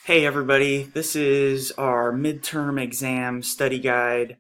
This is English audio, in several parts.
Hey everybody, this is our midterm exam study guide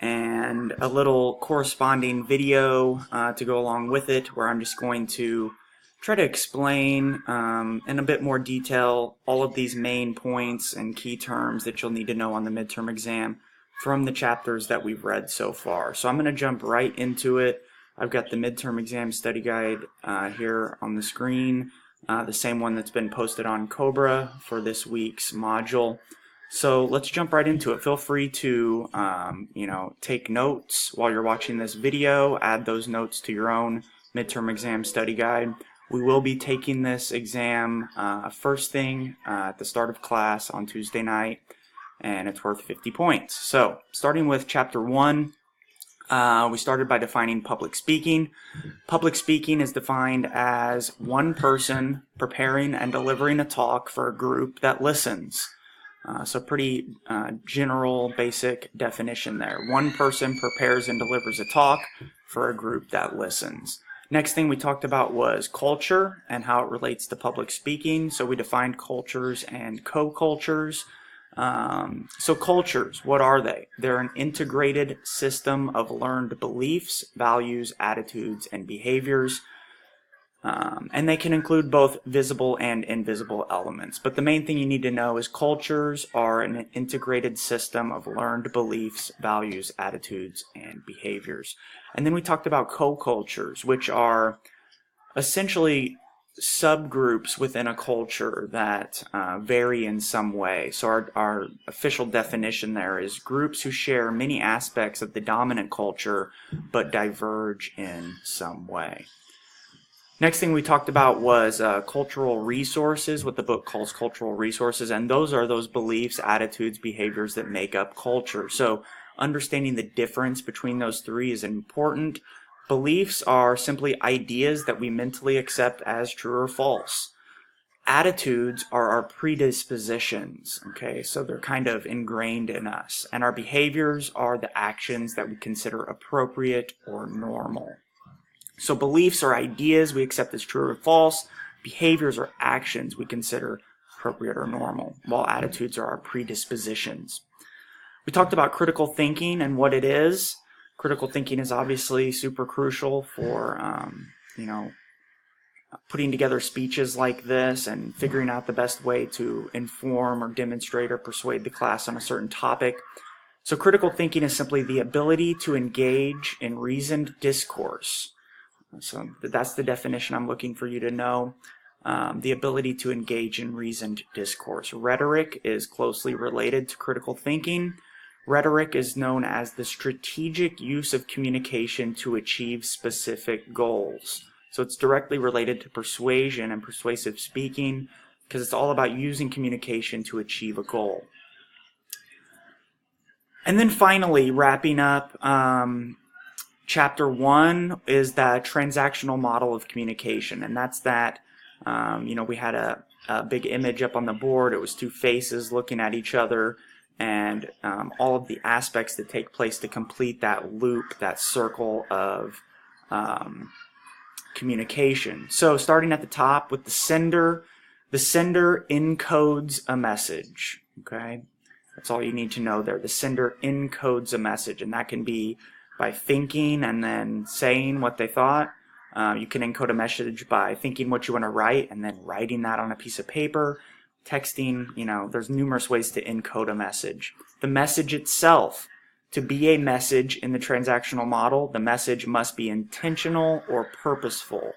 and a little corresponding video to go along with it, where I'm just going to try to explain in a bit more detail all of these main points and key terms that you'll need to know on the midterm exam from the chapters that we've read so far. So I'm going to jump right into it. I've got the midterm exam study guide here on the screen. The same one that's been posted on Cobra for this week's module. So let's jump right into it. Feel free to take notes while you're watching this video. Add those notes to your own midterm exam study guide. We will be taking this exam first thing at the start of class on Tuesday night, and it's worth 50 points. So starting with chapter 1, we started by defining public speaking. Public speaking is defined as one person preparing and delivering a talk for a group that listens. So pretty general, basic definition there. One person prepares and delivers a talk for a group that listens. Next thing we talked about was culture and how it relates to public speaking. So we defined cultures and co-cultures. So cultures, what are they? They're an integrated system of learned beliefs, values, attitudes, and behaviors. And they can include both visible and invisible elements. But the main thing you need to know is cultures are an integrated system of learned beliefs, values, attitudes, and behaviors. And then we talked about co-cultures, which are essentially subgroups within a culture that vary in some way. So our official definition there is groups who share many aspects of the dominant culture but diverge in some way. Next thing we talked about was cultural resources, what the book calls cultural resources, and those are those beliefs, attitudes, behaviors that make up culture. So understanding the difference between those three is important. Beliefs are simply ideas that we mentally accept as true or false. Attitudes are our predispositions, okay? So they're kind of ingrained in us. And our behaviors are the actions that we consider appropriate or normal. So beliefs are ideas we accept as true or false. Behaviors are actions we consider appropriate or normal, while attitudes are our predispositions. We talked about critical thinking and what it is. Critical thinking is obviously super crucial for, putting together speeches like this and figuring out the best way to inform or demonstrate or persuade the class on a certain topic. So critical thinking is simply the ability to engage in reasoned discourse. So that's the definition I'm looking for you to know. The ability to engage in reasoned discourse. Rhetoric is closely related to critical thinking. Rhetoric is known as the strategic use of communication to achieve specific goals. So it's directly related to persuasion and persuasive speaking because it's all about using communication to achieve a goal. And then finally, wrapping up, Chapter 1 is the transactional model of communication, and that's that, we had a big image up on the board. It was two faces looking at each other, and all of the aspects that take place to complete that loop, that circle of communication. So starting at the top with the sender encodes a message, okay? That's all you need to know there. The sender encodes a message, and that can be by thinking and then saying what they thought. You can encode a message by thinking what you want to write and then writing that on a piece of paper. Texting, there's numerous ways to encode a message. The message itself, to be a message in the transactional model, the message must be intentional or purposeful.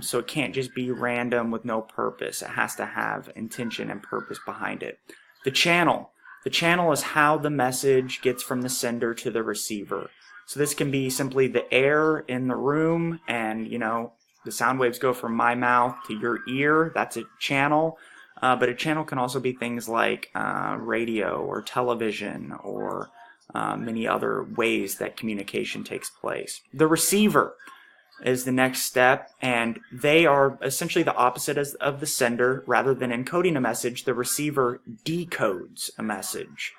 So it can't just be random with no purpose. It has to have intention and purpose behind it. The channel is how the message gets from the sender to the receiver. So this can be simply the air in the room, and the sound waves go from my mouth to your ear. That's a channel. But a channel can also be things like radio or television or many other ways that communication takes place. The receiver is the next step, and they are essentially the opposite of the sender. Rather than encoding a message, the receiver decodes a message.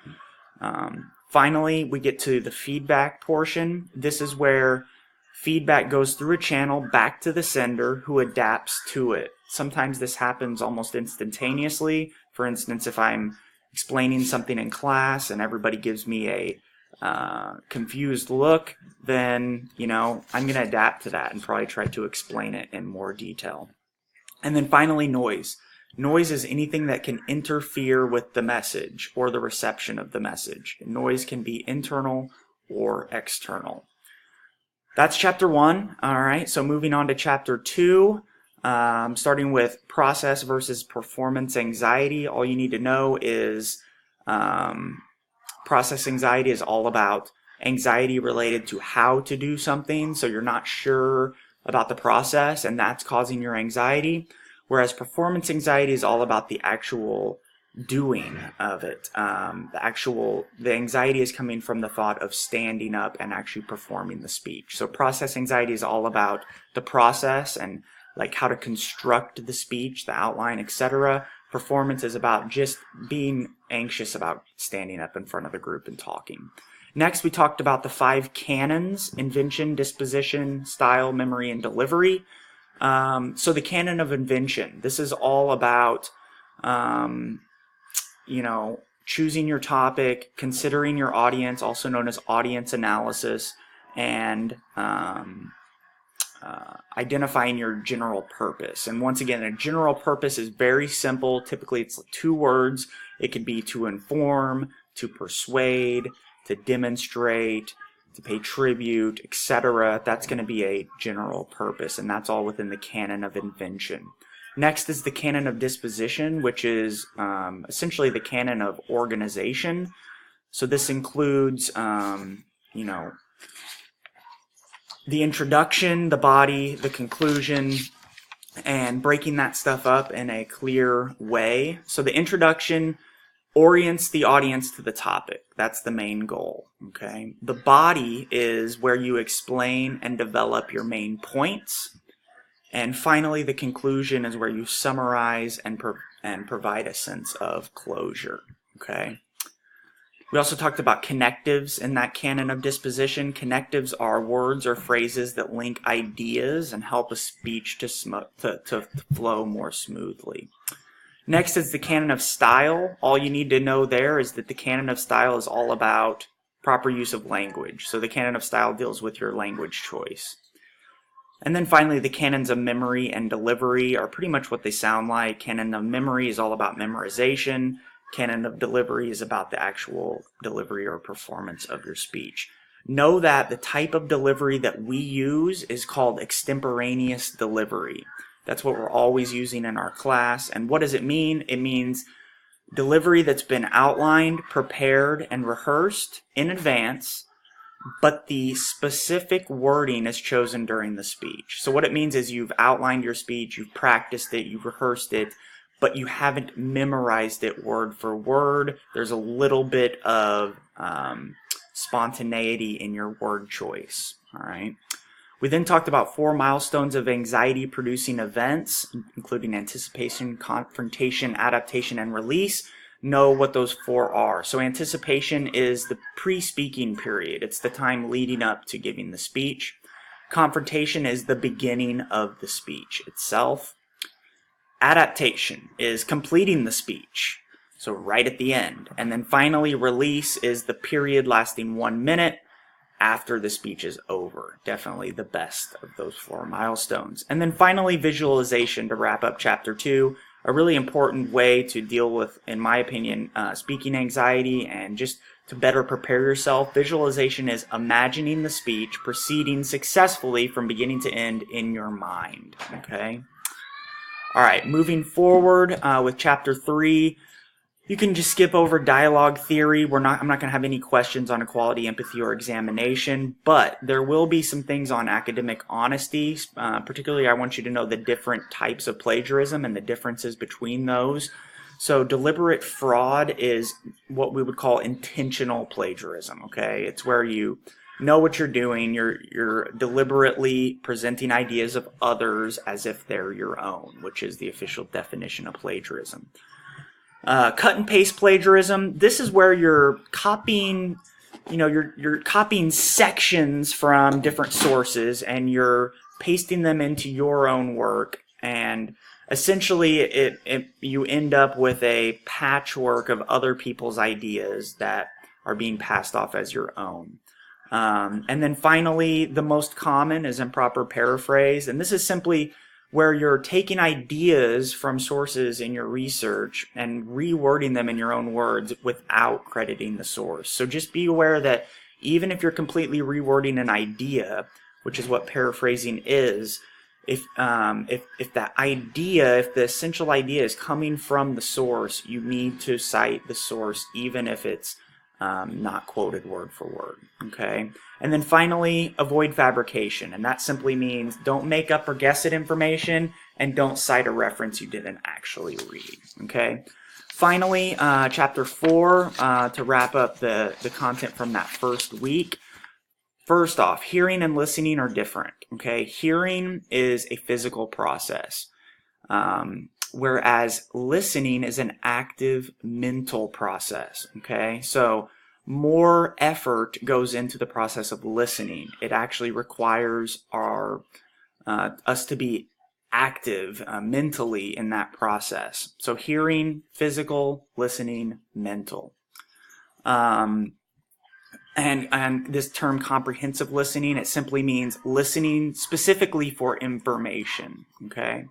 Finally, we get to the feedback portion. This is where feedback goes through a channel back to the sender, who adapts to it. sometimes this happens almost instantaneously. For instance, if I'm explaining something in class and everybody gives me a confused look, then, I'm going to adapt to that and probably try to explain it in more detail. And then finally, noise. Noise is anything that can interfere with the message or the reception of the message. Noise can be internal or external. That's chapter 1. All right, so moving on to chapter 2, starting with process versus performance anxiety. All you need to know is process anxiety is all about anxiety related to how to do something, so you're not sure about the process, and that's causing your anxiety. Whereas performance anxiety is all about the actual doing of it. The anxiety is coming from the thought of standing up and actually performing the speech. So process anxiety is all about the process and like how to construct the speech, the outline, etc. Performance is about just being anxious about standing up in front of the group and talking. Next, we talked about the 5 canons: invention, disposition, style, memory, and delivery. So the canon of invention, this is all about, choosing your topic, considering your audience, also known as audience analysis, and identifying your general purpose. And once again, a general purpose is very simple. Typically, it's 2 words. It could be to inform, to persuade, to demonstrate, to pay tribute, etc. That's going to be a general purpose, and that's all within the canon of invention. Next is the canon of disposition, which is essentially the canon of organization. So this includes, the introduction, the body, the conclusion, and breaking that stuff up in a clear way. So the introduction orients the audience to the topic. That's the main goal, okay? The body is where you explain and develop your main points. And finally, the conclusion is where you summarize and provide a sense of closure, okay? We also talked about connectives in that canon of disposition. Connectives are words or phrases that link ideas and help a speech to flow more smoothly. Next is the canon of style. All you need to know there is that the canon of style is all about proper use of language. So the canon of style deals with your language choice. And then finally, the canons of memory and delivery are pretty much what they sound like. Canon of memory is all about memorization. Canon of delivery is about the actual delivery or performance of your speech. Know that the type of delivery that we use is called extemporaneous delivery. That's what we're always using in our class. And what does it mean? It means delivery that's been outlined, prepared, and rehearsed in advance, but the specific wording is chosen during the speech. So what it means is you've outlined your speech, you've practiced it, you've rehearsed it, but you haven't memorized it word for word. There's a little bit of spontaneity in your word choice, all right? We then talked about 4 milestones of anxiety-producing events, including anticipation, confrontation, adaptation, and release. Know what those 4 are. So anticipation is the pre-speaking period. It's the time leading up to giving the speech. Confrontation is the beginning of the speech itself. Adaptation is completing the speech, so right at the end. And then finally, release is the period lasting 1 minute after the speech is over. Definitely the best of those 4 milestones. And then finally, visualization to wrap up chapter 2. A really important way to deal with, in my opinion, speaking anxiety and just to better prepare yourself. Visualization is imagining the speech proceeding successfully from beginning to end in your mind, okay? All right, moving forward with chapter 3, you can just skip over dialogue theory. I'm not going to have any questions on equality, empathy, or examination, but there will be some things on academic honesty. Particularly, I want you to know the different types of plagiarism and the differences between those. So deliberate fraud is what we would call intentional plagiarism, okay? It's where you know what you're doing. You're deliberately presenting ideas of others as if they're your own, which is the official definition of plagiarism. Cut and paste plagiarism. This is where you're copying, you're copying sections from different sources and you're pasting them into your own work. And essentially you end up with a patchwork of other people's ideas that are being passed off as your own. And then finally, the most common is improper paraphrase, and this is simply where you're taking ideas from sources in your research and rewording them in your own words without crediting the source. So just be aware that even if you're completely rewording an idea, which is what paraphrasing is, if the essential idea is coming from the source, you need to cite the source even if it's not quoted word for word, okay? And then finally, avoid fabrication, and that simply means don't make up or guess at information, and don't cite a reference you didn't actually read, okay? Finally, chapter 4, to wrap up the content from that first week. First off, hearing and listening are different, okay? Hearing is a physical process, whereas listening is an active mental process, okay? So more effort goes into the process of listening. It actually requires us to be active mentally in that process. So hearing, physical, listening, mental. And this term comprehensive listening, it simply means listening specifically for information, okay?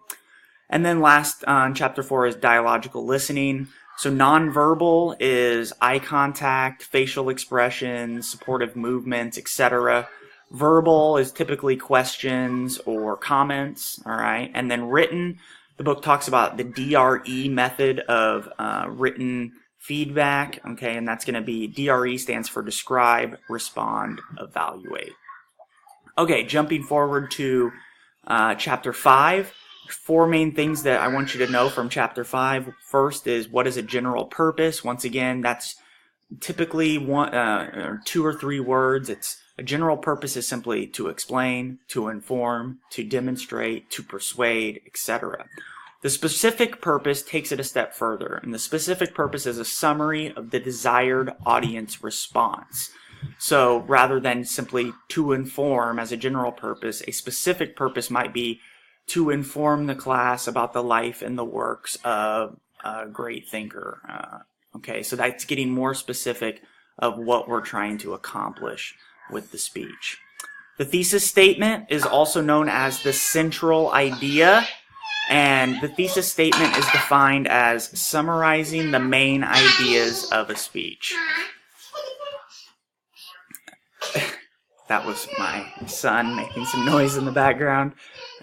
And then last on chapter 4 is dialogical listening. So nonverbal is eye contact, facial expressions, supportive movements, etc. Verbal is typically questions or comments, all right? And then written, the book talks about the DRE method of written feedback, okay? And that's going to be, DRE stands for describe, respond, evaluate. Okay, jumping forward to chapter 5. 4 main things that I want you to know from chapter 5. First is, what is a general purpose? Once again, that's typically 2 or 3 words. It's a general purpose is simply to explain, to inform, to demonstrate, to persuade, etc. The specific purpose takes it a step further, and the specific purpose is a summary of the desired audience response. So rather than simply to inform as a general purpose, a specific purpose might be to inform the class about the life and the works of a great thinker. Okay, so that's getting more specific of what we're trying to accomplish with the speech. The thesis statement is also known as the central idea, and the thesis statement is defined as summarizing the main ideas of a speech. That was my son making some noise in the background.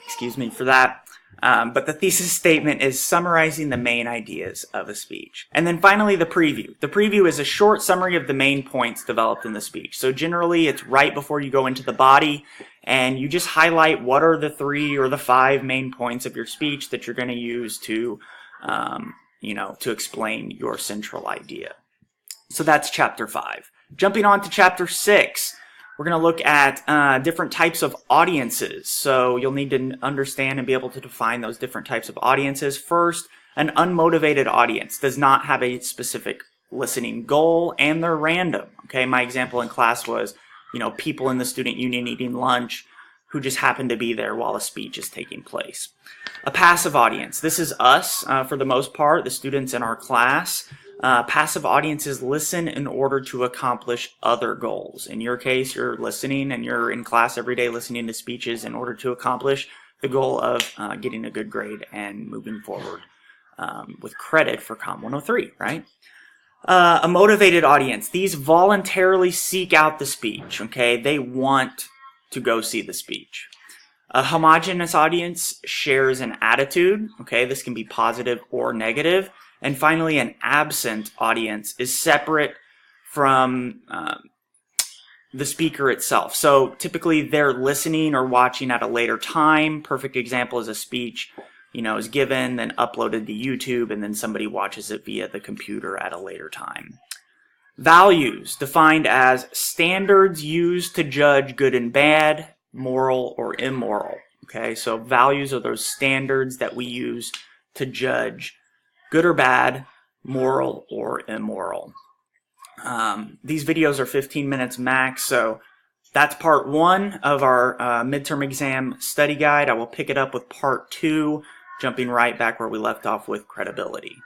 Excuse me for that. But the thesis statement is summarizing the main ideas of a speech. And then finally, the preview. The preview is a short summary of the main points developed in the speech. So generally, it's right before you go into the body, and you just highlight what are the 3 or the 5 main points of your speech that you're going to use to, to explain your central idea. So that's chapter 5. Jumping on to chapter 6. We're going to look at different types of audiences. So you'll need to understand and be able to define those different types of audiences. First, an unmotivated audience does not have a specific listening goal, and they're random. Okay, my example in class was, people in the student union eating lunch who just happen to be there while a speech is taking place. A passive audience. This is us, for the most part, the students in our class. Passive audiences listen in order to accomplish other goals. In your case, you're listening and you're in class every day listening to speeches in order to accomplish the goal of getting a good grade and moving forward with credit for Com 103, right? A motivated audience. These voluntarily seek out the speech, okay? They want to go see the speech. A homogeneous audience shares an attitude, okay? This can be positive or negative. And finally, an absent audience is separate from the speaker itself. So typically they're listening or watching at a later time. Perfect example is a speech, is given, then uploaded to YouTube, and then somebody watches it via the computer at a later time. Values, defined as standards used to judge good and bad, moral or immoral. Okay, so values are those standards that we use to judge good or bad, moral or immoral. These videos are 15 minutes max, so that's part 1 of our midterm exam study guide. I will pick it up with part 2 jumping right back where we left off with credibility.